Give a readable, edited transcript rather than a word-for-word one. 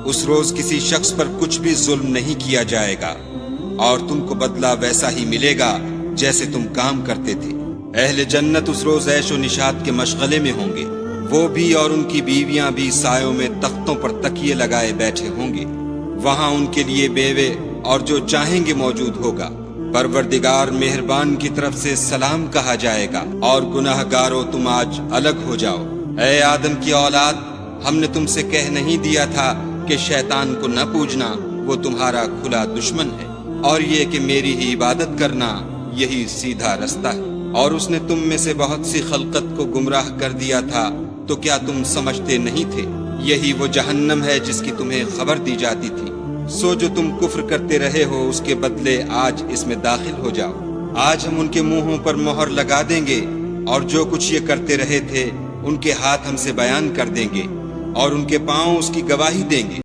اس روز کسی شخص پر کچھ بھی ظلم نہیں کیا جائے گا اور تم کو بدلہ ویسا ہی ملے گا جیسے تم کام کرتے تھے۔ اہل جنت اس روز عیش و نشاط کے مشغلے میں ہوں گے، وہ بھی اور ان کی بیویاں بھی سایوں میں تختوں پر تکیے لگائے بیٹھے ہوں گے۔ وہاں ان کے لیے بیوے اور جو چاہیں گے موجود ہوگا۔ پروردگار مہربان کی طرف سے سلام کہا جائے گا، اور گناہ گارو تم آج الگ ہو جاؤ۔ اے آدم کی اولاد، ہم نے تم سے کہہ نہیں دیا تھا کہ شیطان کو نہ پوجنا، وہ تمہارا کھلا دشمن ہے، اور یہ کہ میری ہی عبادت کرنا یہی سیدھا رستہ ہے۔ اور اس نے تم میں سے بہت سی خلقت کو گمراہ کر دیا تھا، تو کیا تم سمجھتے نہیں تھے؟ یہی وہ جہنم ہے جس کی تمہیں خبر دی جاتی تھی۔ سو جو تم کفر کرتے رہے ہو اس کے بدلے آج اس میں داخل ہو جاؤ۔ آج ہم ان کے منہوں پر مہر لگا دیں گے، اور جو کچھ یہ کرتے رہے تھے ان کے ہاتھ ہم سے بیان کر دیں گے، اور ان کے پاؤں اس کی گواہی دیں گے۔